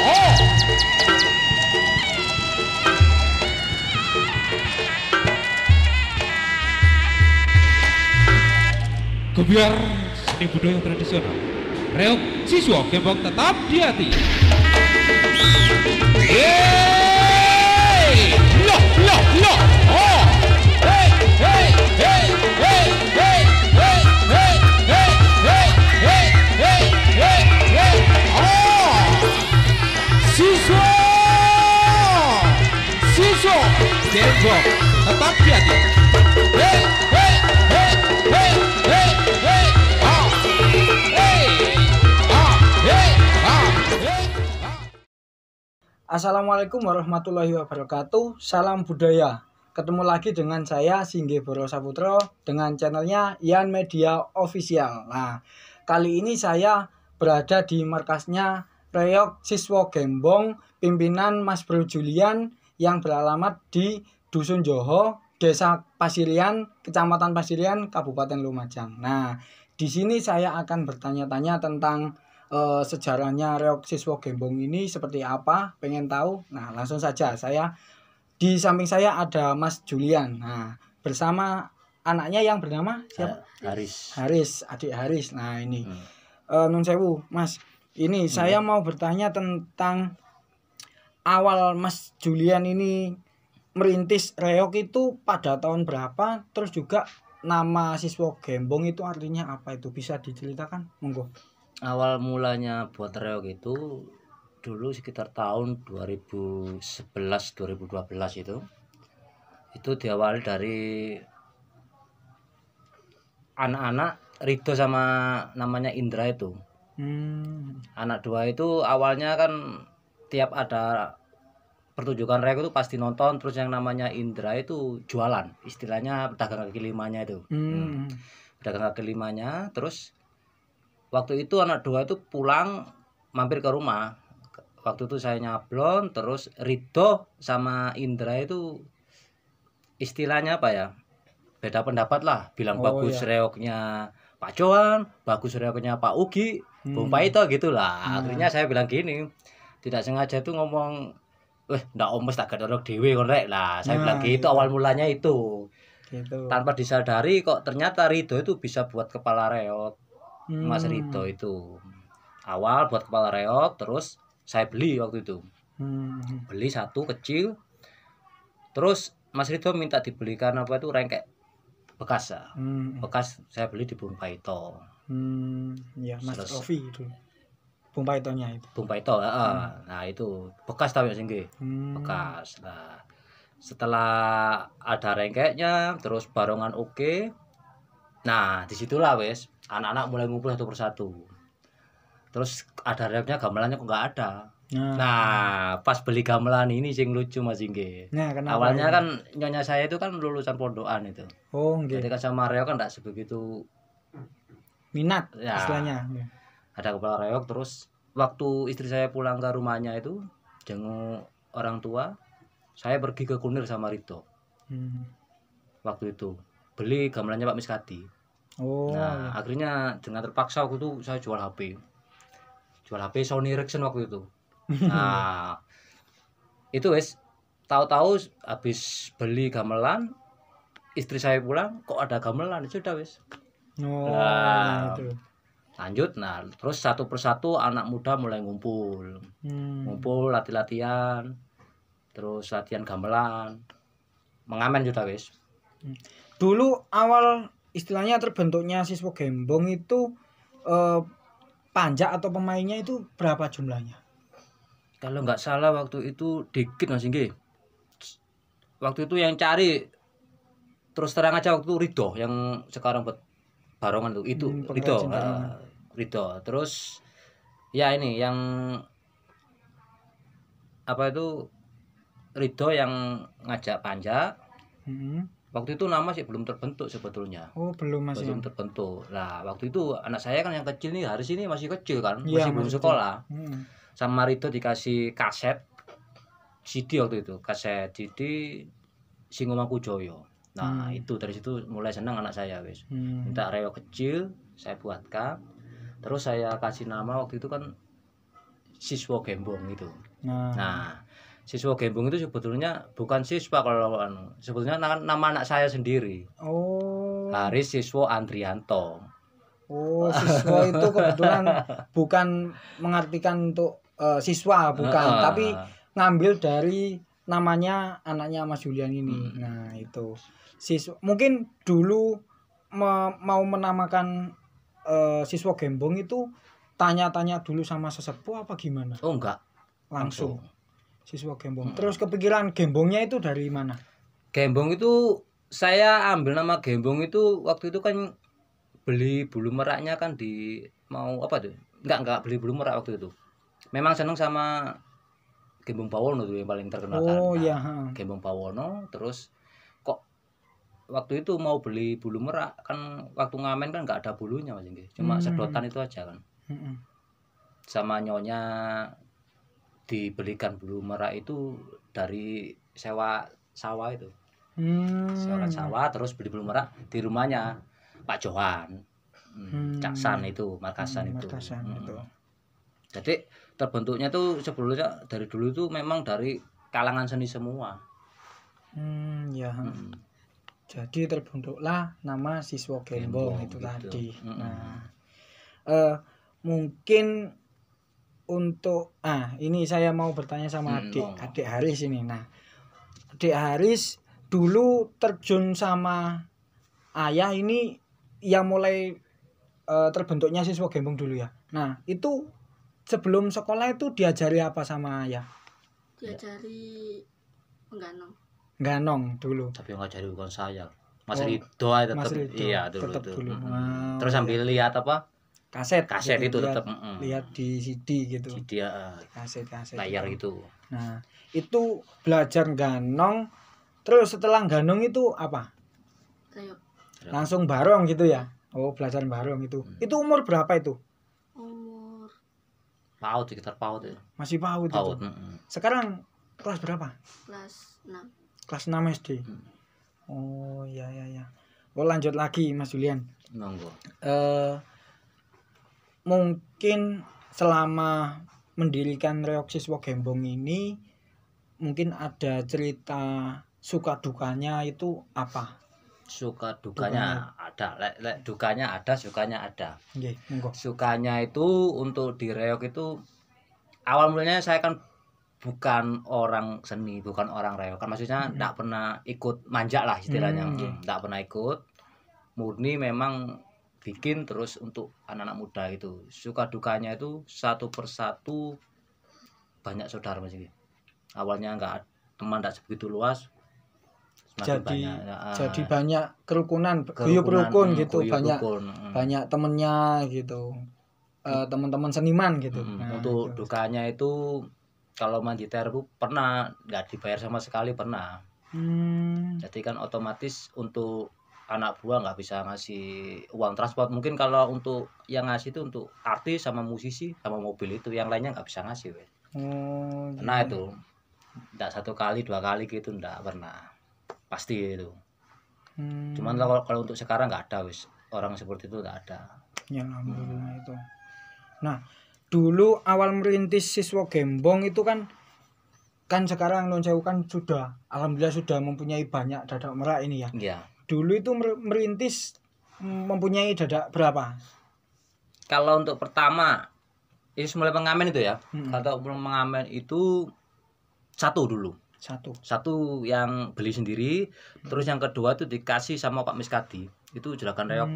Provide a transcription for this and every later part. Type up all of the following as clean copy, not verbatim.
Oh. Gebiar seni budaya tradisional. Reok siswa gembong tetap di hati. Yeay! Loh, loh, loh. Oh. Hey, hey, hey, hey, hey, hey, hey, hey, hey, hey, hey, hey, hey. Oh. Siswa. Siswa gembong tetap di hati. Hey, hey, hey, hey, hey, hey. Ah. Hey. Ah. Hey. Ah. Hey. Ah. Assalamualaikum warahmatullahi wabarakatuh. Salam budaya. Ketemu lagi dengan saya Singge Boro Saputro dengan channelnya Ian Media Official. Nah, kali ini saya berada di markasnya Reok Siswa Gembong pimpinan Mas Bro Julian yang beralamat di Dusun Joho, Desa Pasirian, Kecamatan Pasirian, Kabupaten Lumajang. Nah, di sini saya akan bertanya-tanya tentang sejarahnya Reok Siswa Gembong ini seperti apa, pengen tahu. Nah, langsung saja di samping saya ada Mas Julian. Nah, bersama anaknya yang bernama siapa? Haris, adik Haris. Nah, ini nun sewu, Mas. Ini saya mau bertanya tentang awal Mas Julian ini merintis Reok itu pada tahun berapa? Terus juga nama Siswa Gembong itu artinya apa, itu bisa diceritakan? Monggo. Awal mulanya buat reok itu dulu sekitar tahun 2011-2012 itu diawali dari anak-anak Rido sama namanya Indra itu. Anak dua itu awalnya kan tiap ada pertunjukan reok itu pasti nonton, terus yang namanya Indra itu jualan, istilahnya pedagang kaki limanya itu. Pedagang kaki limanya, terus waktu itu anak dua itu pulang mampir ke rumah. Waktu itu saya nyablon, terus Rido sama Indra itu istilahnya apa ya, beda pendapat lah. Bilang bagus reoknya Pak Johan, bagus reoknya Pak Ugi, Bung Paito gitu lah. Akhirnya saya bilang gini, tidak sengaja tuh ngomong, ndak omes tak gadorok dewe korek lah. Saya bilang gitu, awal mulanya itu. Tanpa disadari kok ternyata Rido itu bisa buat kepala reok. Mas Rido itu awal buat kepala reok, terus saya beli waktu itu. Beli satu kecil, terus Mas Rido minta dibelikan apa itu rengkek bekas ya. Bekas saya beli di Bung Paito. Ya, Mas Rofi itu Bung Paitonya itu. Bung Paito, nah itu bekas tapi singgi bekas. Nah, setelah ada rengkeknya, terus barongan oke. Nah, disitulah wes anak-anak mulai ngumpul satu persatu. Terus ada reoknya, gamelannya kok nggak ada. Nah, pas beli gamelan ini sing lucu Mas Ingge. Nah, awalnya kan nyonya saya itu kan lulusan pondokan itu. Oh, okay. Jadi kan sama reok kan nggak sebegitu minat ya, istilahnya. Ada kepala reok, terus waktu istri saya pulang ke rumahnya itu jenguk orang tua, saya pergi ke Kunir sama Rito. Waktu itu beli gamelannya Pak Miskadi. Nah, akhirnya dengan terpaksa waktu itu saya jual HP Sony Ericsson waktu itu. Nah, itu wes tahu-tahu habis beli gamelan, istri saya pulang kok ada gamelan, sudah wes. Itu lanjut. Nah, terus satu persatu anak muda mulai ngumpul latihan, terus latihan gamelan, mengamen sudah wes. Dulu awal istilahnya terbentuknya Siswa Gembong itu panjak atau pemainnya itu berapa jumlahnya? Kalau nggak salah waktu itu dikit Mas Inggi. Waktu itu yang cari terus terang aja waktu itu Rido yang sekarang buat barongan tuh itu Rido. Terus ya ini yang apa itu Rido yang ngajak panjak. Waktu itu nama sih belum terbentuk sebetulnya. Oh, belum masih terbentuk. Lah, waktu itu anak saya kan yang kecil nih, Haris ini masih kecil kan, masih belum sekolah. Sama Rito dikasih kaset CD waktu itu, kaset CD Singomakujoyo. Nah, itu dari situ mulai senang anak saya wis. Minta reok kecil, saya buatkan. Terus saya kasih nama waktu itu kan siswa gembong itu. Nah, Nah, siswa gembong itu sebetulnya bukan siswa kalau sebetulnya nama anak saya sendiri. oh, Haris Siswo Andrianto. oh, siswa itu kebetulan bukan mengartikan untuk siswa, bukan, tapi ngambil dari namanya anaknya Mas Julian ini. Nah, itu siswa. Mungkin dulu mau menamakan siswa gembong itu tanya-tanya dulu sama sesepuh apa gimana? Oh enggak, Langsung. Siswa gembong. Terus kepikiran gembongnya itu dari mana? Gembong itu saya ambil nama gembong itu waktu itu kan beli bulu meraknya kan di mau apa tuh? Enggak beli bulu merak waktu itu. Memang seneng sama Gembong Pawono tuh yang paling terkenal kan. Oh Nah, iya. Gembong Pawono terus kok waktu itu mau beli bulu merak kan waktu ngamen kan nggak ada bulunya Mas Inggih. Cuma sedotan itu aja kan. Sama nyonya dibelikan bulu merak itu dari sewa sawah itu. Sewakan sawah terus beli bulu merak di rumahnya Pak Johan. Caksan itu, Markasan itu. Jadi terbentuknya tuh sebelumnya dari dulu itu memang dari kalangan seni semua. Ya. Jadi terbentuklah nama siswa gembong itu gitu. Tadi. Nah, mungkin untuk ini saya mau bertanya sama adik Haris ini. Nah, adik Haris dulu terjun sama ayah ini yang mulai terbentuknya siswa gembong dulu ya. Nah, itu sebelum sekolah itu diajari apa sama ayah? Diajari mengganong. Ganong dulu. Tapi yang ngajari bukan saya. Mas Ridho tetap iya dulu. Terus sambil lihat apa? Kaset gitu, itu tetap lihat di CD gitu. CD kaset layar itu. Nah, itu belajar ganong. Terus setelah ganong itu apa? Reog. Langsung barong gitu ya. Oh, belajar barong itu. Itu umur berapa itu? Umur PAUD, sekitar PAUD ya. Masih PAUD itu. Sekarang kelas berapa? kelas 6. Kelas 6 SD. Oh, iya. Oh, lanjut lagi Mas Julian. Monggo. Mungkin selama mendirikan Reog Siswa Gembong ini mungkin ada cerita suka dukanya itu apa? Suka dukanya ada, lek dukanya ada, sukanya ada. Nggih, monggo. Sukanya itu untuk di Reog itu awal mulanya saya kan bukan orang seni, bukan orang Reog. Kan maksudnya enggak pernah ikut manjak lah istilahnya. Enggak pernah ikut. Murni memang bikin terus untuk anak-anak muda itu. Suka dukanya itu satu persatu banyak saudara Mas ini. Awalnya enggak teman enggak sebegitu luas. Jadi banyak kerukunan, guyub rukun gitu, banyak temennya gitu, teman-teman seniman gitu. Untuk gitu. Dukanya itu kalau manditer itu pernah nggak dibayar sama sekali pernah. Jadi kan otomatis untuk anak buah nggak bisa ngasih uang transport. Mungkin kalau untuk yang ngasih itu untuk artis sama musisi sama mobil itu, yang lainnya nggak bisa ngasih. Nah itu nggak 1 kali 2 kali gitu nggak pernah. Pasti itu. Cuman kalau untuk sekarang nggak ada wis, orang seperti itu nggak ada. Ya alhamdulillah itu. Nah, dulu awal merintis Siswa Gembong itu kan sekarang non sewu kan sudah alhamdulillah sudah mempunyai banyak dadak merak ini ya. Iya. Dulu itu merintis mempunyai dadak berapa? Kalau untuk pertama itu mulai pengamen itu ya. Kalau pengamen itu 1 dulu. Satu yang beli sendiri, terus yang kedua itu dikasih sama Pak Miskadi. Itu Juragan Reog.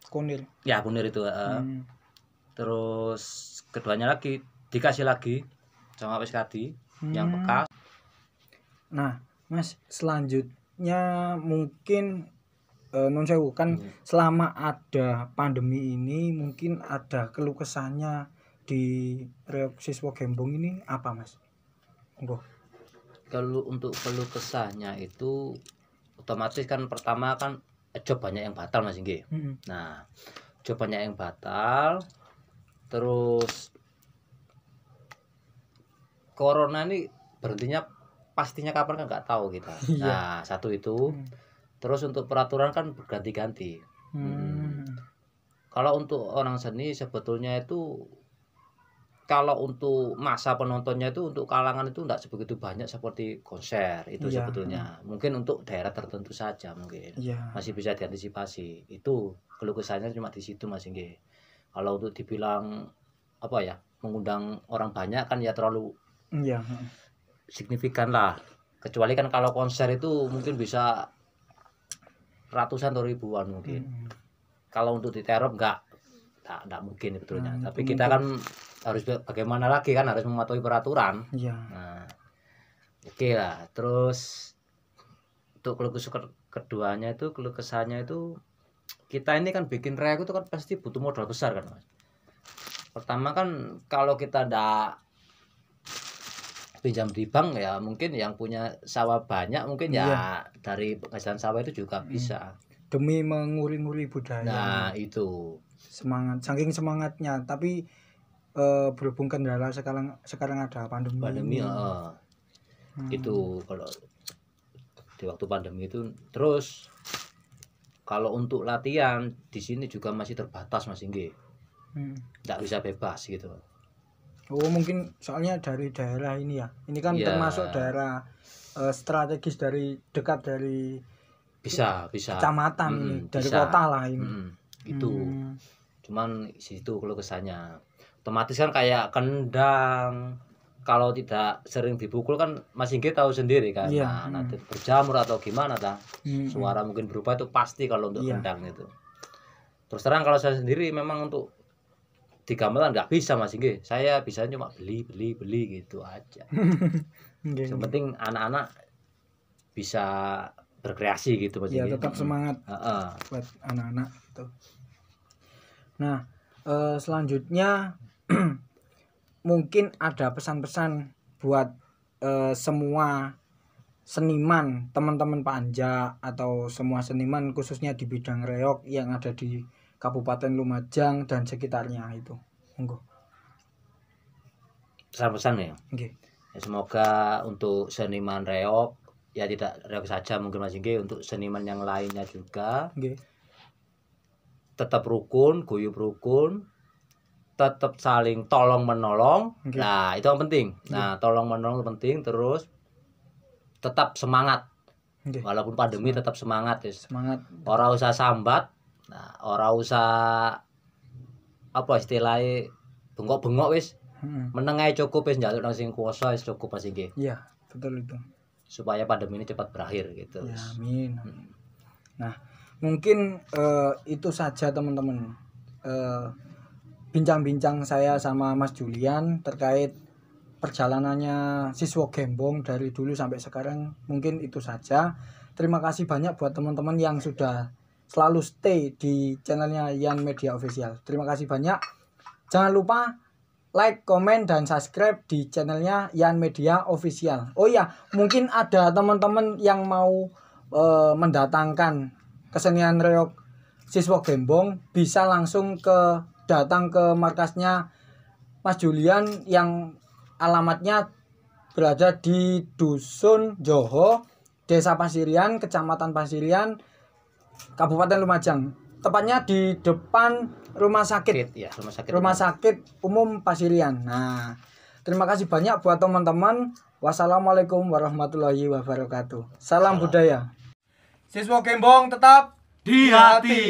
Kunir. Ya, Kunir itu. Terus keduanya lagi dikasih lagi sama Pak Miskadi yang bekas. Nah, Mas, selanjutnya mungkin non sewu kan selama ada pandemi ini mungkin ada keluh kesahnya di Reog Siswa Gembong ini apa, Mas? Monggo. Kalau untuk keluh kesahnya itu otomatis kan pertama kan job banyak yang batal Mas Inggih. Nah, job banyak yang batal. Terus corona ini berhentinya pastinya kapan kan nggak tahu kita. Nah, satu itu. Terus untuk peraturan kan berganti-ganti. Kalau untuk orang seni sebetulnya itu kalau untuk masa penontonnya itu untuk kalangan itu enggak sebegitu banyak seperti konser itu Iya. sebetulnya. Mungkin untuk daerah tertentu saja mungkin. Iya. Masih bisa diantisipasi. Itu keluh kesahnya cuma di situ Mas nggih. Kalau untuk dibilang apa ya, mengundang orang banyak kan ya terlalu Iya. signifikan lah. Kecuali kan kalau konser itu mungkin bisa ratusan atau ribuan mungkin. Kalau untuk diterop enggak mungkin sebetulnya. Nah, Tapi itu kita mungkin. kan harus bagaimana lagi kan harus mematuhi peraturan. Iya. Nah, oke lah. Terus untuk keluh kesah keduanya itu keluh kesahnya itu kita ini kan bikin reok itu kan pasti butuh modal besar kan Mas. Pertama kan kalau kita ndak pinjam di bank ya mungkin yang punya sawah banyak mungkin ya Iya. dari penghasilan sawah itu juga bisa. Demi menguri-nguri budaya. Nah itu Semangat, saking semangatnya. Tapi berhubung kendala sekarang ada pandemi. Itu kalau di waktu pandemi itu. Terus kalau untuk latihan di sini juga masih terbatas Mas nggih. Nggak bisa bebas gitu. Oh mungkin soalnya dari daerah ini ya. Ini kan Iya. termasuk daerah strategis dekat dari Bisa kecamatan ini, dari bisa. kota lah ini. Itu cuman situ kalau kesannya otomatis kan kayak kendang, kalau tidak sering dipukul kan Mas Inggih tahu sendiri kan. Iya. Nah, nanti berjamur atau gimana suara mungkin berubah itu pasti kalau untuk Iya. kendang itu. Terus terang kalau saya sendiri memang untuk di gamelan nggak bisa Mas Inggih, saya bisa cuma beli gitu aja. Yang penting anak-anak bisa berkreasi gitu Mas Ya Inggih. tetap semangat buat anak-anak gitu. Nah selanjutnya mungkin ada pesan-pesan buat semua seniman, teman-teman Pak Anja atau semua seniman khususnya di bidang reog yang ada di Kabupaten Lumajang dan sekitarnya itu. Monggo. Pesan-pesan ya. Nggih. Ya, semoga untuk seniman reog ya tidak reog saja mungkin Mas Inggih, untuk seniman yang lainnya juga Nggih. tetap rukun, guyub rukun, tetap saling tolong menolong. Nggih. Nah, itu yang penting. Nah, tolong menolong itu penting, terus tetap semangat. Nggih. Walaupun pandemi tetap semangat ya. Semangat. Ora usah sambat. Nah, ora usah apa istilahnya bengok-bengok wis. Meneng ae cukup wis njaluk nang sing kuwasa wis cukup Mas Inggih. Iya, betul itu. Supaya pandemi ini cepat berakhir gitu. Ya, amin. Nah, mungkin itu saja teman-teman. Bincang-bincang saya sama Mas Julian terkait perjalanannya siswa Gembong dari dulu sampai sekarang. Mungkin itu saja. Terima kasih banyak buat teman-teman yang sudah selalu stay di channelnya Yan Media Official. Terima kasih banyak. Jangan lupa like, komen, dan subscribe di channelnya Yan Media Official. Oh iya, mungkin ada teman-teman yang mau mendatangkan kesenian reog siswa Gembong, bisa langsung datang ke markasnya Mas Julian yang alamatnya berada di Dusun Joho, Desa Pasirian, Kecamatan Pasirian, Kabupaten Lumajang. Tepatnya di depan rumah sakit. Ya, Rumah sakit umum Pasirian. Nah, terima kasih banyak buat teman-teman. Wassalamualaikum warahmatullahi wabarakatuh. Salam budaya. Siswa Gembong tetap di hati.